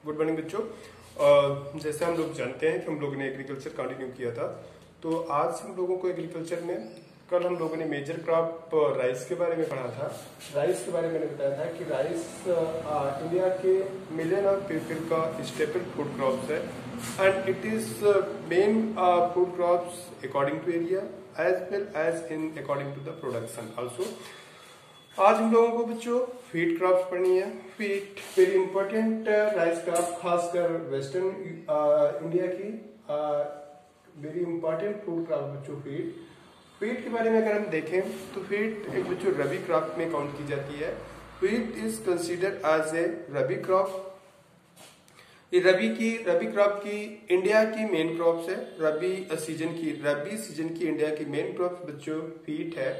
Good morning बच्चों। जैसे हम लोग जानते हैं कि हम लोगों ने एग्रीकल्चर कंटिन्यू किया था, तो आज हम लोगों को एग्रीकल्चर में कल हम लोगों ने मेजर क्रॉप राइस के बारे में पढ़ा था। राइस के बारे में मैंने बताया था कि राइस इंडिया के मिलियन ऑफ पीपल का स्टेपल फूड क्रॉप्स है and it is main food crops according to area as well as in according to the production also. आज हम लोगों को बच्चों फीड क्रॉप्स पढ़नी है। Feed very important rice crop, खासकर वेस्टर्न इंडिया की वेरी इंपॉर्टेंट फूड क्रॉप बच्चों फीड। फीड के बारे में अगर हम देखें तो फीड एक बच्चों रबी क्रॉप में काउंट की जाती है। Feed is considered as a rabi crop. ये रबी क्रॉप की इंडिया की मेन क्रॉप्स है। रबी सीजन की इंडिया की मेन क्रॉप्स बच्चों फीड है।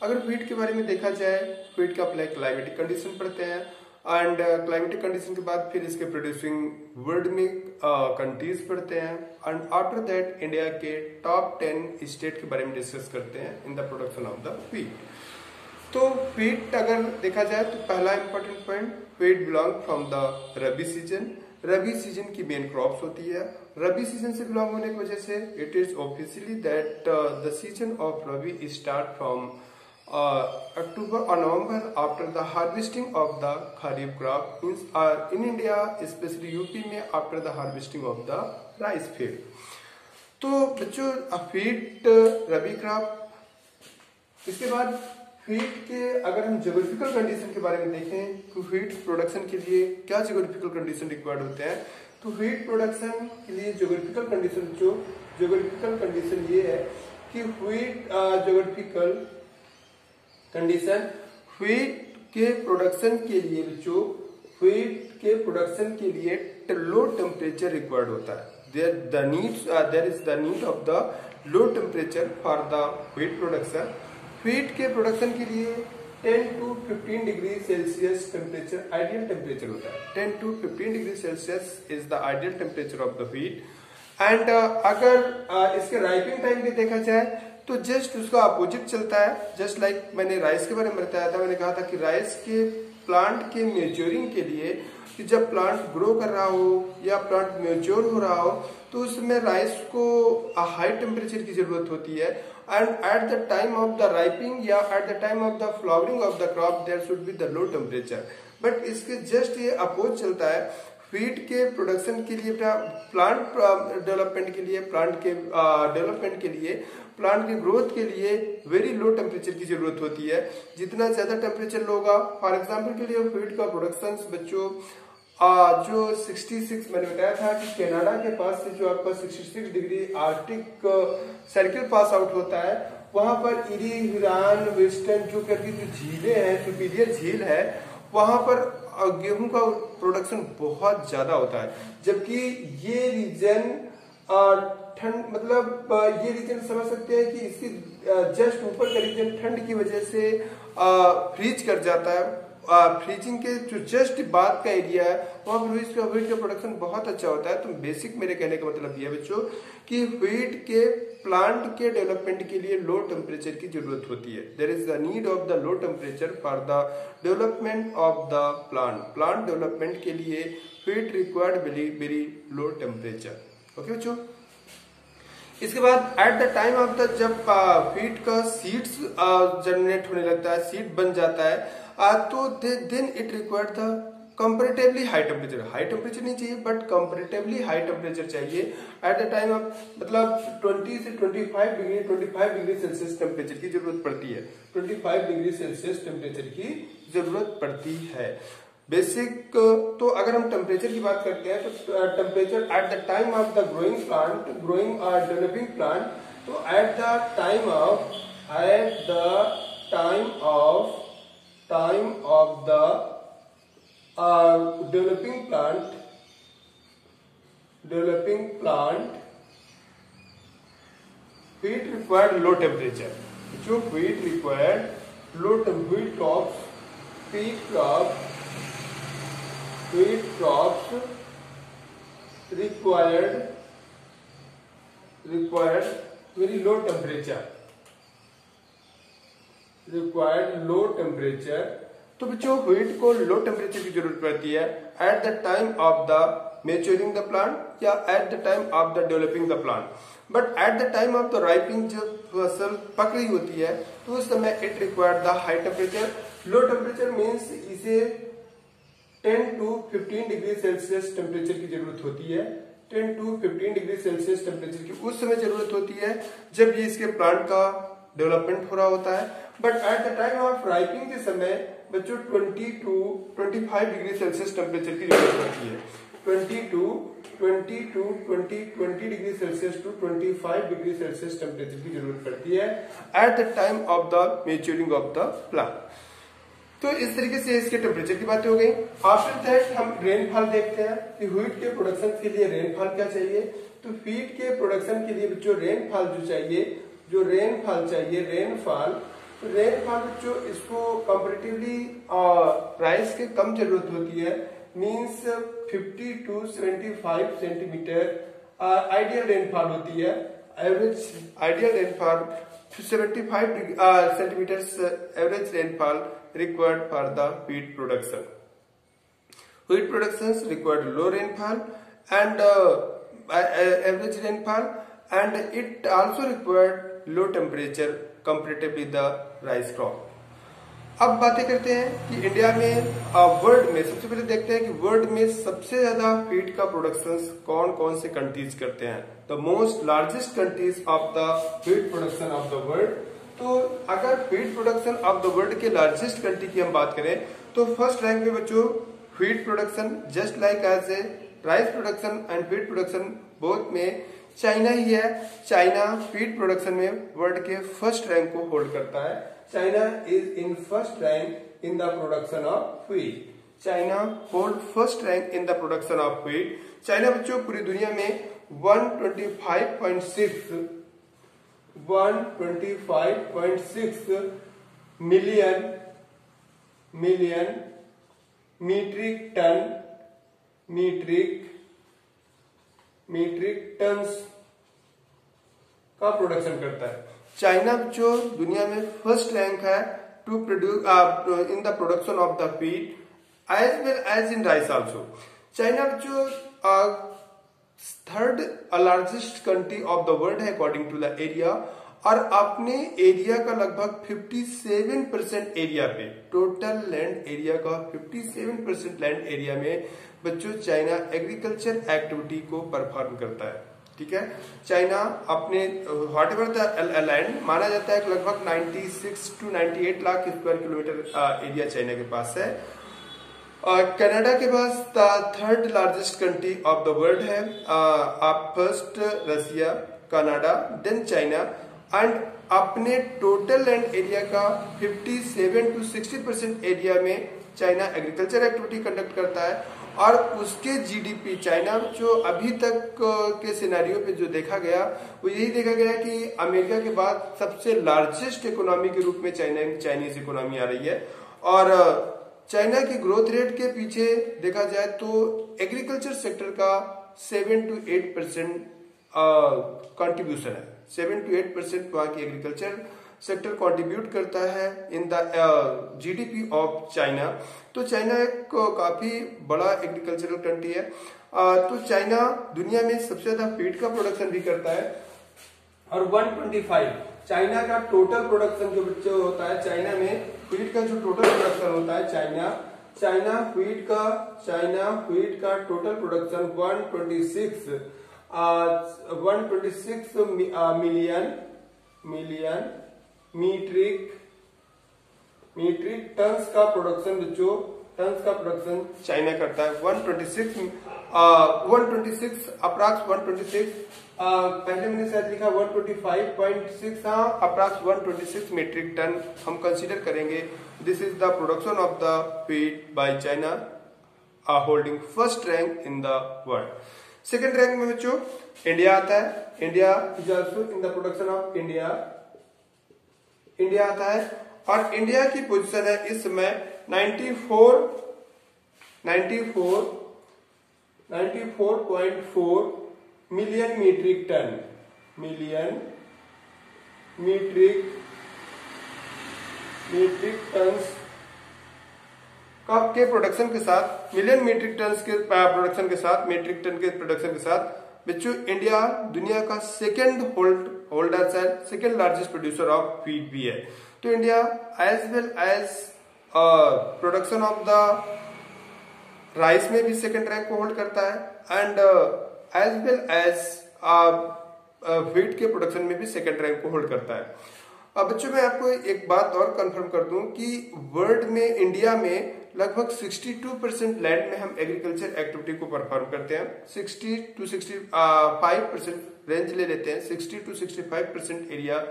अगर फीड के बारे में देखा जाए, फीड का अप्लाई क्लाइमेटिक कंडीशन पढ़ते हैं एंड क्लाइमेटिक कंडीशन के बाद फिर इसके प्रोड्यूसिंग वर्ल्ड में कंट्रीज पढ़ते हैं एंड आफ्टर दैट इंडिया के टॉप 10 स्टेट के बारे में डिस्कस करते हैं इन the production of the feed. तो फीड अगर देखा जाए तो पहला important point, feed belong from the rabi season. Rabi season की मेन क्रॉप्स होती है। रबी सीजन से बिलोंग होने की वजह से it is officially that the season of rabi start from October or November after the harvesting of the kharif crop means in India especially UP में after the harvesting of the rice field। तो बच्चों feed रबी crop. इसके बाद feed के अगर हम geographical condition के बारे में देखें तो फीड प्रोडक्शन के लिए क्या ज्योग्राफिकल कंडीशन रिक्वायर्ड होते हैं, तो फीड प्रोडक्शन के लिए ज्योग्राफिकल कंडीशन ये है कि फीड ज्योग्राफिकल कंडीशन फीड के प्रोडक्शन के लिए बच्चों लो टेम्परेचर रिक्वायर्ड होता है। There is the need of the low temperature for the feed production. Feed के प्रोडक्शन के लिए 10 to 15 degree celsius temperature ideal temperature होता है। 10 to 15 डिग्री सेल्सियस is the ideal temperature of the feed and अगर इसके राइपिंग टाइम भी देखा जाए तो जस्ट उसका अपोजिट चलता है। जस्ट लाइक मैंने राइस के बारे में बताया था, मैंने कहा था कि राइस के प्लांट के मेच्योरिंग के लिए कि जब प्लांट ग्रो कर रहा हो या प्लांट मेच्योर हो रहा हो तो उसमें राइस को हाई टेम्परेचर की जरूरत होती है and at the time of the ripening या at the time of the flowering of the crop there should be the low temperature. But इसके जस्ट ये अपोज चलता है। फीड के प्रोडक्शन के लिए, प्लांट डेवलपमेंट के लिए, प्लांट की ग्रोथ के लिए वेरी लो टेम्परेचर की जरूरत होती है। जितना ज्यादा टेम्परेचर लो होगा, फॉर एग्जांपल के लिए फीड का प्रोडक्शन बच्चों जो 66 मैंने बताया था कि कनाडा के पास से जो आपका 66 degree Arctic circle pass out होता है, वहां पर इरी, हिरान, वेस्टर्न जो करके जो झीलें हैं, सुपीरियर झील है, वहां पर गेहूं का प्रोडक्शन बहुत ज्यादा होता है। जबकि ये रीजन ठंड, मतलब ये रीजन समझ सकते हैं कि इसकी जस्ट ऊपर का रीजन ठंड की वजह से फ्रीज कर जाता है। फ्रीजिंग के जो जस्ट बाद का एरिया है वहां पर व्हीट का प्रोडक्शन बहुत अच्छा होता है। तो बेसिक मेरे कहने का मतलब ये है बच्चों कि व्हीट के प्लांट के डेवलपमेंट के लिए लो टेम्परेचर की जरूरत होती है। There is the need of the low temperature for the development of the plant development के लिए wheat required very low temperature. Okay बच्चों। इसके बाद at the time of the जब फीड का सीड्स जनरेट होने लगता है, सीड बन जाता है, तो then it required the comparatively high temperature. High temperature नहीं चाहिए बट कंपैरेटिवली हाई टेम्परेचर चाहिए एट द टाइम ऑफ, मतलब 20 से 25 डिग्री सेल्सियस टेम्परेचर की जरूरत पड़ती है। 25 डिग्री सेल्सियस टेम्परेचर की जरूरत पड़ती है बेसिक। तो अगर हम टेम्परेचर की बात करते हैं तो temperature at the time of the growing developing plant, तो at the time of the developing plant feed required low temperature. जो feed required low temperature Wheat crops required very low temperature तो बच्चों wheat को low temperature की जरूरत पड़ती है at the time of the maturing the plant या at the time of the developing the plant, but at the time of the ripening जब फसल पक रही होती है तो उस समय it required the high temperature. Low temperature means इसे 10 to 15 डिग्री सेल्सियस टेम्परेचर की जरूरत होती है। 10 to 15 डिग्री सेल्सियस टेम्परेचर की उस समय जरूरत होती है जब ये इसके प्लांट का डेवलपमेंट हो रहा होता है, but at the time of ripening के समय बच्चों 20 to 25 डिग्री सेल्सियस टेम्परेचर की जरूरत होती है। 20 degree celsius to 25 degree celsius temperature की जरूरत पड़ती है at the time of the maturing of the plant. तो इस तरीके से इसके टेम्परेचर की बातें हो गई। आफ्टर दैट हम रेनफॉल देखते हैं कि व्हीट के प्रोडक्शन के लिए रेनफॉल क्या चाहिए। तो व्हीट के प्रोडक्शन के लिए बच्चों रेनफॉल चाहिए रेनफॉल बच्चों इसको कंपैरेटिवली राइस के कम जरूरत होती है, means 50 to 75 centimetre ideal rainfall होती है। Average ideal rainfall 75 centimetres average rainfall required for the wheat production. Wheat productions required low rainfall and average rainfall, and it also required low temperature comparatively the rice crop. अब बातें करते हैं कि India में world में सबसे पहले देखते हैं कि वर्ल्ड में सबसे ज्यादा व्हीट का प्रोडक्शन कौन कौन से कंट्रीज करते हैं। The most largest countries of the wheat production of the world. तो अगर wheat production of the world के लार्जेस्ट कंट्री की हम बात करें तो फर्स्ट रैंक पे बच्चों wheat production just like as a rice production and wheat production both में चाइना ही है। चाइना व्हीट प्रोडक्शन में वर्ल्ड के फर्स्ट रैंक को होल्ड करता है। China is in first rank in the production of wheat. China hold first rank in the production of wheat. China बच्चों पूरी दुनिया में 125.6 मिलियन मीट्रिक टन्स का प्रोडक्शन करता है। चाइना जो दुनिया में फर्स्ट रैंक है to produce in the production of the wheat as well as in rice also. China जो third largest country of the world है अकॉर्डिंग टू द एरिया, और अपने एरिया का लगभग 57% एरिया पे, टोटल लैंड एरिया का 57% land area में बच्चों चाइना एग्रीकल्चर एक्टिविटी को परफॉर्म करता है। ठीक है, चाइना अपने व्हाट एवर द लैंड माना जाता है कि लगभग 96 to 98 lakh square kilometre area China के पास है। कनाडा के पास third largest country of the world है। First Russia, Canada, then China, and अपने टोटल लैंड एरिया का 57 to 60% एरिया में चाइना एग्रीकल्चर एक्टिविटी कंडक्ट करता है। और उसके जीडीपी चाइना जो अभी तक के सिनेरियो पे जो देखा गया वो यही देखा गया कि अमेरिका के बाद सबसे लार्जेस्ट इकोनॉमी के रूप में चाइनीज इकोनॉमी आ रही है। और चाइना की ग्रोथ रेट के पीछे देखा जाए तो एग्रीकल्चर सेक्टर का 7 to 8% कंट्रीब्यूशन है। 7 to 8% वहां की एग्रीकल्चर सेक्टर कंट्रीब्यूट करता है in the GDP of China. तो चाइना एक काफी बड़ा एग्रीकल्चरल कंट्री है। तो चाइना दुनिया में सबसे ज्यादा व्हीट का प्रोडक्शन भी करता है। और 125 चाइना का टोटल प्रोडक्शन जो बच्चे होता है, चाइना में व्हीट का जो टोटल प्रोडक्शन होता है, चाइना व्हीट का total production 126 million metric tons का प्रोडक्शन बच्चों चाइना करता है। 126 अप्रॉक्स 126 पहले मैंने शायद लिखा 125.6, अप्रॉक्स 126 मीट्रिक टन हम कंसीडर करेंगे। This is the production of the wheat by China holding first rank in the world. Second rank में बच्चों इंडिया आता है। India is also in the production of India आता है। और इंडिया की पोजीशन है इस समय 94.4 मिलियन मीट्रिक टन्स के प्रोडक्शन के साथ, मिलियन मीट्रिक टन के प्रोडक्शन के साथ, मीट्रिक टन के प्रोडक्शन के साथ बच्चों इंडिया दुनिया का सेकेंड होल्डर है, second largest producer of wheat भी है। तो India as well as production of the rice में भी सेकेंड रैंक को होल्ड करता है and as well as wheat के प्रोडक्शन में भी सेकेंड रैंक को होल्ड करता है। अब बच्चों मैं आपको एक बात और कंफर्म कर दूं कि वर्ल्ड में, इंडिया में लगभग 62% लैंड में हम एग्रीकल्चर एक्टिविटी को परफॉर्म करते हैं। 60 to 65% रेंज ले लेते हैं। 60 to 65% एरिया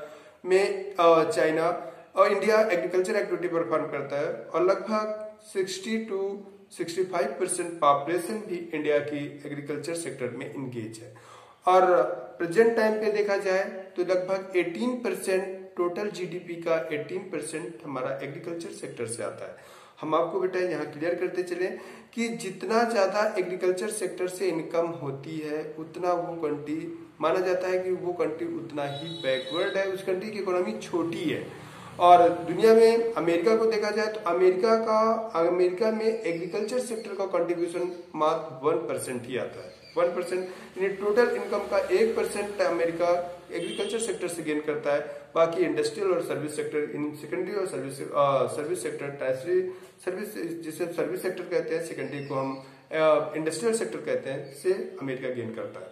में चाइना और इंडिया एग्रीकल्चर एक्टिविटी परफॉर्म करता है और लगभग 60 to 65% पॉपुलेशन भी इंडिया की एग्रीकल्चर सेक्टर में इंगेज है। और प्रेजेंट टाइम पे देखा जाए तो लगभग 18% टोटल जीडीपी का 18% हमारा एग्रीकल्चर सेक्टर से आता है। हम आपको बेटा यहाँ क्लियर करते चले कि जितना ज्यादा एग्रीकल्चर सेक्टर से इनकम होती है उतना वो कंट्री माना जाता है कि वो कंट्री उतना ही बैकवर्ड है, उस कंट्री की इकोनॉमी छोटी है। और दुनिया में अमेरिका को देखा जाए तो अमेरिका में एग्रीकल्चर सेक्टर का कंट्रीब्यूशन मात्र 1% ही आता है। 1% यानी टोटल इनकम का 1% अमेरिका एग्रीकल्चर सेक्टर से गेन करता है। बाकी इंडस्ट्रियल और सर्विस सेक्टर, इन सेकेंडरी और सर्विस सेक्टर, टर्शरी सर्विस जिसे सर्विस सेक्टर कहते हैं, सेकेंडरी को हम इंडस्ट्रियल सेक्टर कहते हैं, से अमेरिका गेन करता है।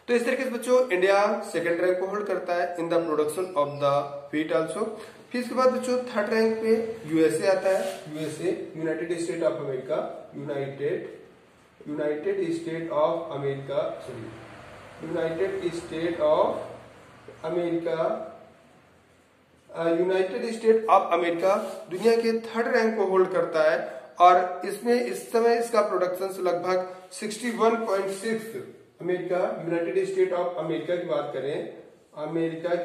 तो इस तरीके से बच्चों इंडिया सेकेंड रैंक को होल्ड करता है in the production of the wheat also. फिर इसके बाद बच्चों थर्ड रैंक पे यूएसए आता है। USA United state of America, United state of America, United state of America दुनिया के थर्ड रैंक को होल्ड करता है और इसमें इस समय इसका प्रोडक्शन लगभग 61.6 America, United state of America की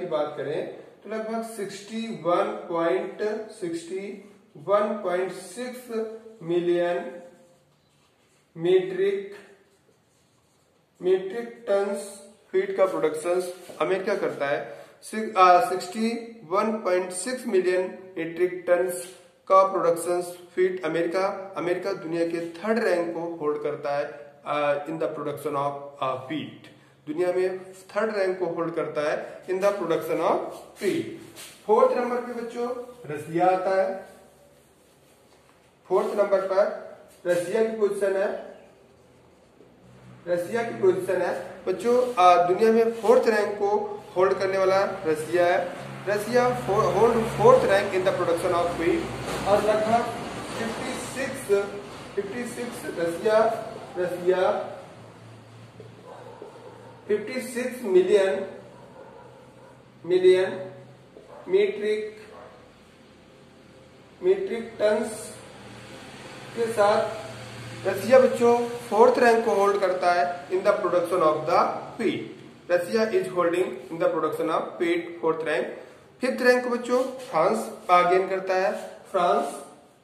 बात करें तो लगभग 61.6 मिलियन मीट्रिक टन्स व्हीट का प्रोडक्शन अमेरिका करता है। 61.6 मिलियन मीट्रिक टन्स का प्रोडक्शन व्हीट अमेरिका दुनिया के थर्ड रैंक को होल्ड करता है in the production of wheat. दुनिया में थर्ड रैंक को होल्ड करता है in the production of wheat. Fourth number पे बच्चों रसिया आता है। फोर्थ नंबर पर रसिया की पोजीशन है बच्चों। दुनिया में फोर्थ रैंक को होल्ड करने वाला रसिया है। Russia hold fourth rank in the production of wheat और लगभग 56 मिलियन मीट्रिक टन्स के साथ रसिया बच्चों फोर्थ रैंक को होल्ड करता है in the production of the wheat. Russia is holding in the production of wheat fourth rank. Fifth rank को बच्चों फ्रांस गेन करता है। France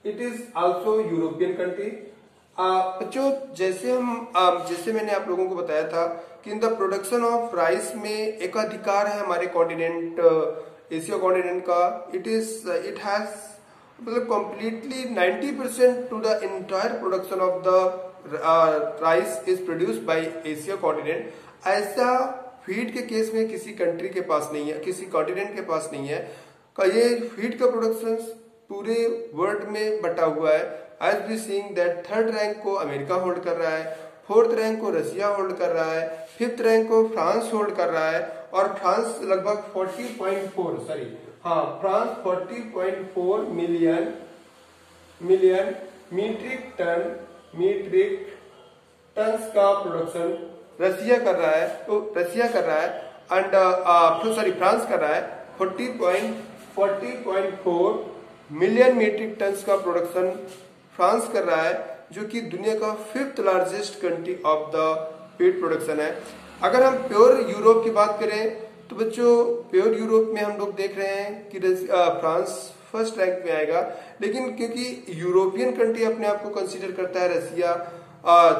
it is also European country. बच्चों जैसे मैंने आप लोगों को बताया था कि in the production of rice में एक अधिकार है हमारे कॉन्टिनेंट एशिया कॉन्टिनेंट का। इट हैज मतलब completely 90% to the entire production of the rice is produced by Asia continent। ऐसा व्हीट के केस में किसी कंट्री के पास नहीं है, किसी कॉन्टिनेंट के पास नहीं है का ये व्हीट का प्रोडक्शन पूरे वर्ल्ड में बटा हुआ है। As we seeing that third rank को अमेरिका होल्ड कर रहा है, फोर्थ रैंक को रसिया होल्ड कर रहा है, फिफ्थ रैंक को फ्रांस होल्ड कर रहा है और फ्रांस लगभग 40.4 मिलियन मीट्रिक टन्स का प्रोडक्शन रसिया कर रहा है। तो रसिया कर रहा है एंड फ्रांस कर रहा है 40.4 मिलियन मीट्रिक टन्स का प्रोडक्शन फ्रांस कर रहा है, जो कि दुनिया का fifth largest country of the wheat production है। अगर हम प्योर यूरोप की बात करें तो बच्चों प्योर यूरोप में हम लोग देख रहे हैं कि फ्रांस फर्स्ट रैंक में आएगा, लेकिन क्योंकि यूरोपियन कंट्री अपने आप को कंसीडर करता है रसिया,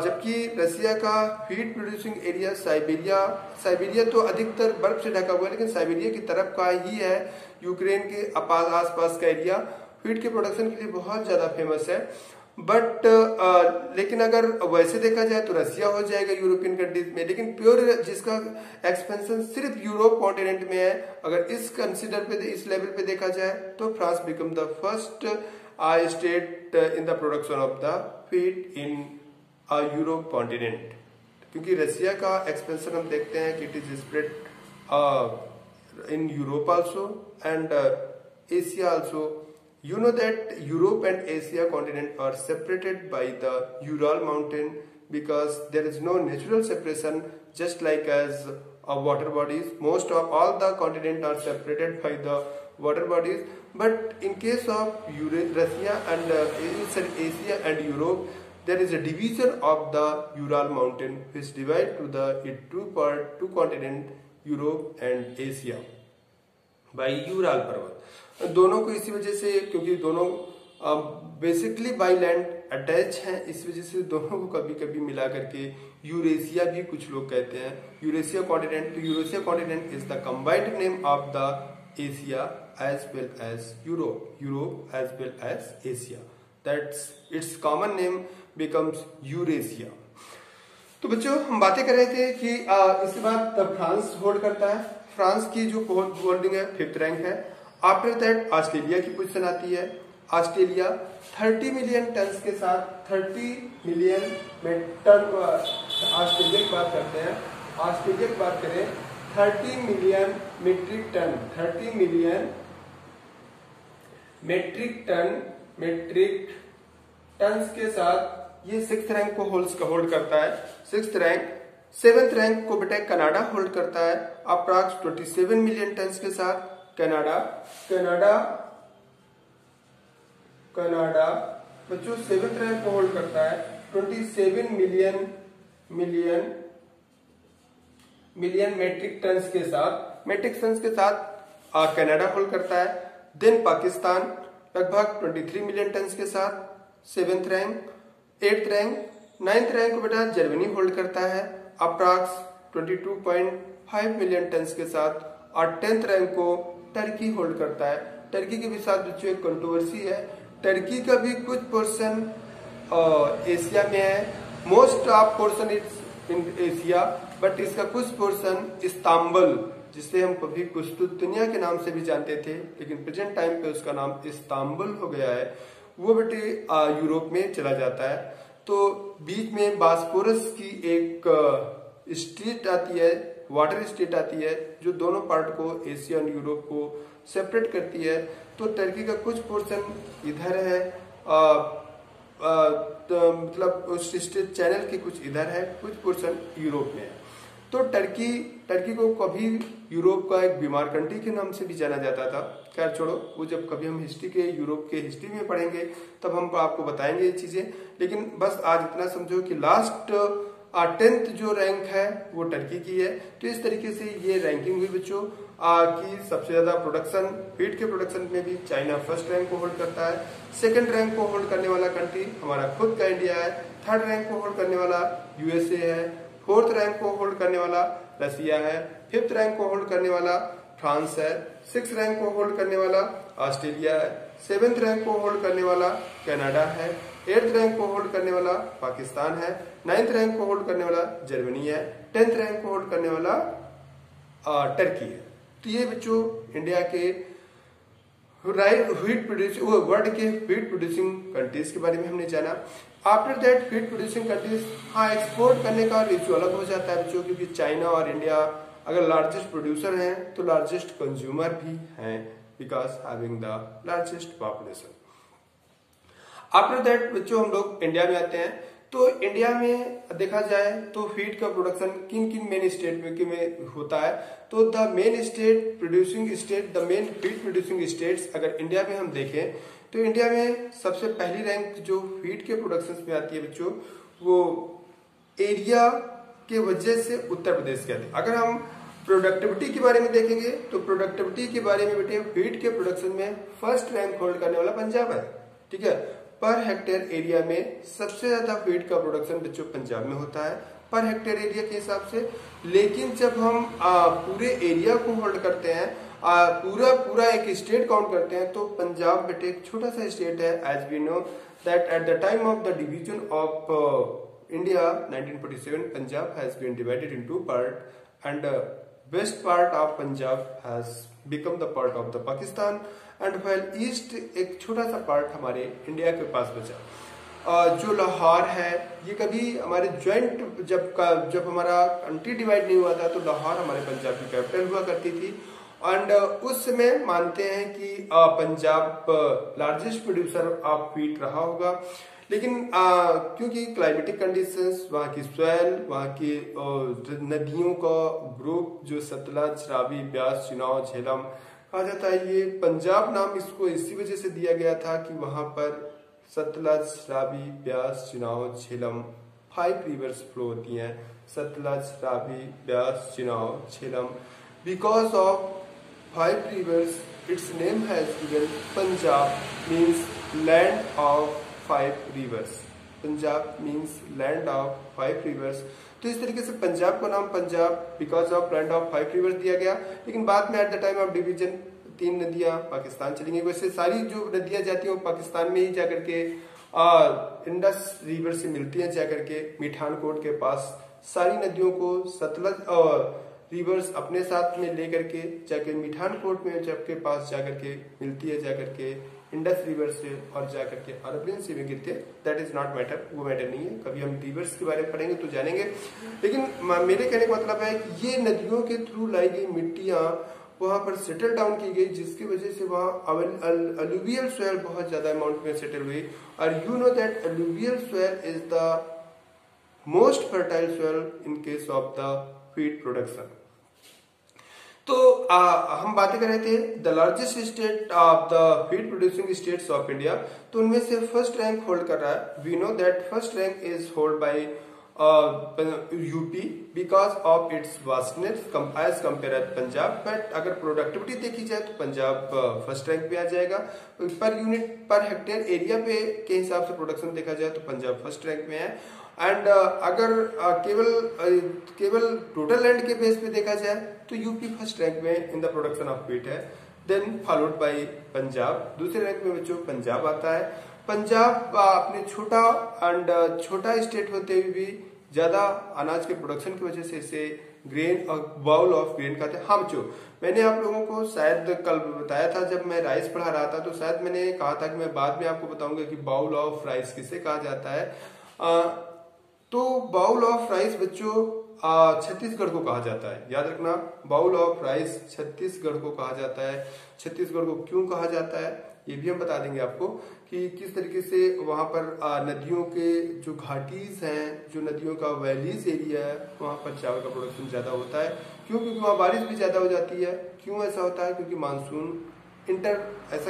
जबकि रसिया का व्हीट प्रोड्यूसिंग एरिया साइबेरिया तो अधिकतर बर्फ से ढका हुआ है, लेकिन साइबेरिया की तरफ का ही है यूक्रेन के आसपास का एरिया। व्हीट के प्रोडक्शन के लिए बहुत ज्यादा फेमस है। बट लेकिन अगर वैसे देखा जाए तो रसिया हो जाएगा यूरोपियन कंट्रीज में, लेकिन प्योर जिसका एक्सपेंशन सिर्फ यूरोप कॉन्टिनेंट में है, अगर इस कंसिडर पे इस लेवल पे देखा जाए तो France become the first state in the production of the wheat in Europe continent. क्योंकि रसिया का एक्सपेंशन हम देखते हैं कि it is spread in Europe also and Asia also. You know that Europe and Asia continent are separated by the Ural mountain because there is no natural separation, just like as water bodies. Most of all the continents are separated by the water bodies, but in case of Russia and Asia and Europe, there is a division of the Ural mountain which divide to the two continent Europe and Asia by Ural पर्वत। दोनों को इसी वजह से, क्योंकि दोनों basically by land attach हैं, इस वजह से दोनों को कभी कभी मिला करके यूरेशिया भी कुछ लोग कहते हैं, यूरेशिया कॉन्टिनेंट। तो Eurasia continent is the combined name of the Asia as well as Europe, Europe as well as Asia, that's its common name becomes Eurasia. तो बच्चों हम बातें कर रहे थे कि इसके बाद फ्रांस होल्ड करता है। फ्रांस की जो होल्डिंग है 5th रैंक है। आफ्टर दैट ऑस्ट्रेलिया की पोजीशन आती है। ऑस्ट्रेलिया 30 मिलियन टन के साथ 30 मिलियन टन, ऑस्ट्रेलिया की बात करते हैं, ऑस्ट्रेलिया की बात करें 30 million metric ton, 30 million metric ton के साथ ये 6th रैंक को होल्ड करता है। 6th rank. 7th रैंक को बेटा कनाडा होल्ड करता है अप्रॉक्स 27 मिलियन टन के साथ। कनाडा बच्चों 7th रैंक को होल्ड करता है 27 मिलियन मेट्रिक टन के साथ कनाडा होल्ड करता है। देन पाकिस्तान लगभग 23 मिलियन टन के साथ 7th rank. 8th rank. 9th rank को बेटा जर्मनी होल्ड करता है अप्रॉक्स 22.5 मिलियन टन के साथ। और 10th रैंक को टर्की होल्ड करता है। टर्की के भी साथ बच्चों एक कंट्रोवर्सी है, टर्की का भी कुछ पोर्शन एशिया में है, most of portion it's in Asia, but इसका कुछ पोर्शन इस्तांबुल, जिसे हम कभी कुस्तुंतनिया के नाम से भी जानते थे, लेकिन प्रेजेंट टाइम पे उसका नाम इस्तांबुल हो गया है, वो बेटे यूरोप में चला जाता है। तो बीच में बास्पोरस की एक स्ट्रीट आती है, वाटर स्टेट आती है, जो दोनों पार्ट को एशिया और यूरोप को सेपरेट करती है। तो टर्की का कुछ पोर्शन इधर है, तो मतलब उस स्टेट चैनल के कुछ इधर है, कुछ पोर्शन यूरोप में है। तो टर्की को कभी यूरोप का एक बीमार कंट्री के नाम से भी जाना जाता था। खैर छोड़ो, वो जब कभी हम हिस्ट्री के यूरोप के हिस्ट्री में पढ़ेंगे तब हम आपको बताएंगे ये चीजें। लेकिन बस आज इतना समझो कि लास्ट 10th जो रैंक है वो टर्की की है। तो इस तरीके से ये रैंकिंग हुई बच्चों की। सबसे ज्यादा प्रोडक्शन, व्हीट के प्रोडक्शन में भी चाइना 1st रैंक को होल्ड करता है। 2nd रैंक को होल्ड करने वाला कंट्री हमारा खुद का इंडिया है। 3rd रैंक को होल्ड करने वाला यूएसए है। 4th रैंक को होल्ड करने वाला रसिया है। 5th रैंक को होल्ड करने वाला फ्रांस है। 6th रैंक को होल्ड करने वाला ऑस्ट्रेलिया है। 7th रैंक को होल्ड करने वाला कनाडा है। 8th रैंक को होल्ड करने वाला पाकिस्तान है। 9th रैंक को होल्ड करने वाला जर्मनी है। 10th रैंक को होल्ड करने वाला टर्की है। तो ये बच्चों इंडिया के व्हीट प्रोड्यूसिंग, वर्ल्ड के व्हीट प्रोड्यूसिंग कंट्रीज के बारे में हमने जाना। After that wheat producing countries, हाँ एक्सपोर्ट करने का रेशियो अलग हो जाता है बच्चों, क्योंकि चाइना और इंडिया अगर लार्जेस्ट प्रोड्यूसर हैं तो लार्जेस्ट कंज्यूमर भी हैं, because having the largest population. After that बच्चों हम लोग इंडिया में आते हैं। तो इंडिया में देखा जाए तो व्हीट का प्रोडक्शन किन किन मेन स्टेट में होता है। तो the main state producing state, the main wheat producing states अगर इंडिया में हम देखें तो इंडिया में सबसे पहली रैंक जो व्हीट के प्रोडक्शन में आती है बच्चों, वो एरिया के वजह से उत्तर प्रदेश के आते हैं। अगर हम प्रोडक्टिविटी के बारे में देखेंगे तो प्रोडक्टिविटी के बारे में बेटे व्हीट के प्रोडक्शन में 1st रैंक होल्ड करने वाला पंजाब है। ठीक है, पर हेक्टेयर एरिया में सबसे ज्यादा व्हीट का प्रोडक्शन बच्चों पंजाब में होता है पर हेक्टेयर एरिया के हिसाब से। लेकिन जब हम पूरे एरिया को होल्ड करते हैं पूरा पूरा एक स्टेट काउंट करते हैं तो पंजाब बेटे एक छोटा सा स्टेट है। As we know that at the time of the division of India 1947 Punjab has been divided in two parts and west part of Punjab has become the part of the Pakistan and while east एक छोटा सा part हमारे India के पास बचा। जो लाहौर है ये कभी हमारे ज्वाइंट जब हमारा कंट्री डिवाइड नहीं हुआ था तो लाहौर हमारे पंजाब की कैपिटल हुआ करती थी एंड उस समय मानते हैं कि Punjab largest producer of wheat रहा होगा। लेकिन क्योंकि क्लाइमेटिक कंडीशंस, वहाँ की सॉइल, वहाँ की नदियों का ग्रुप जो सतलज, रावी, ब्यास, चिनाब, झेलम कहा जाता है, ये पंजाब नाम इसको इसी वजह से दिया गया था कि वहाँ पर सतलज, रावी, ब्यास, चिनाब, झेलम 5 रिवर्स फ्लो होती हैं। Sutlej, Ravi, Beas, Chenab, Jhelum. Because of 5 rivers, its name has given Punjab means land of 5 rivers. Punjab means land of 5 reverse. तो इस तरीके से पंजाब का नाम Punjab because of land of 5 reverse दिया गया। लेकिन बाद में eight the time of division 3 नदियां पाकिस्तान चली गई। वैसे सारी जो नदियां जाती हैं वो पाकिस्तान में ही जाकर के इंडस रिवर से मिलती हैं जाकर के मिठानकोट के पास। सारी नदियों को सतलज और रिवर्स अपने साथ में लेकर के जाके मिठानकोट में जबके पास जाकर के मिलती है जाकर के इंडस रिवर से और जाकर के अरबियन सी में गिरते हैं। दैट इज नॉट मैटर, वो मैटर नहीं है। कभी हम रिवर्स के बारे में पढ़ेंगे तो जानेंगे। लेकिन मेरे कहने का मतलब है कि ये नदियों के थ्रू लाई गई मिट्टियां वहां पर सेटल डाउन की गई जिसकी वजह से वहाँ अलुवियल सॉइल बहुत ज्यादा अमाउंट में सेटल हुई। और you know that alluvial soil is the most fertile soil in case of the wheat production. तो हम बातें कर रहे थे the largest state of the wheat producing states of India. तो उनमें से फर्स्ट रैंक होल्ड कर रहा है। We know that first rank is hold by UP because of its vastness as compare Punjab. But अगर प्रोडक्टिविटी देखी जाए तो पंजाब फर्स्ट रैंक पे आ जाएगा। Per unit per hectare area पे के हिसाब से प्रोडक्शन देखा जाए तो पंजाब फर्स्ट रैंक में है। एंड अगर केवल टोटल लैंड के बेस पे देखा जाए तो यूपी फर्स्ट रैंक में in the production of wheat है। Then followed by Punjab. दूसरे रैंक में बच्चों पंजाब आता है। पंजाब अपने छोटा स्टेट होते हुए भी ज्यादा अनाज के प्रोडक्शन की वजह से इसे ग्रेन और बाउल ऑफ ग्रेन कहते हैं। हाँ बच्चों, मैंने आप लोगों को शायद कल बताया था जब मैं राइस पढ़ा रहा था, तो शायद मैंने कहा था कि मैं बाद में आपको बताऊंगा कि बाउल ऑफ राइस किसे कहा जाता है। तो बाउल ऑफ राइस बच्चों छत्तीसगढ़ को कहा जाता है। याद रखना, बाउल ऑफ राइस छत्तीसगढ़ को कहा जाता है। छत्तीसगढ़ को क्यों कहा जाता है ये भी हम बता देंगे आपको कि किस तरीके से वहां पर नदियों के जो घाटीज हैं, जो नदियों का वैलीज एरिया है, वहां पर चावल का प्रोडक्शन ज्यादा होता है। क्यों? क्योंकि वहां बारिश भी ज्यादा हो जाती है। क्यों ऐसा होता है? क्योंकि मानसून ऐसा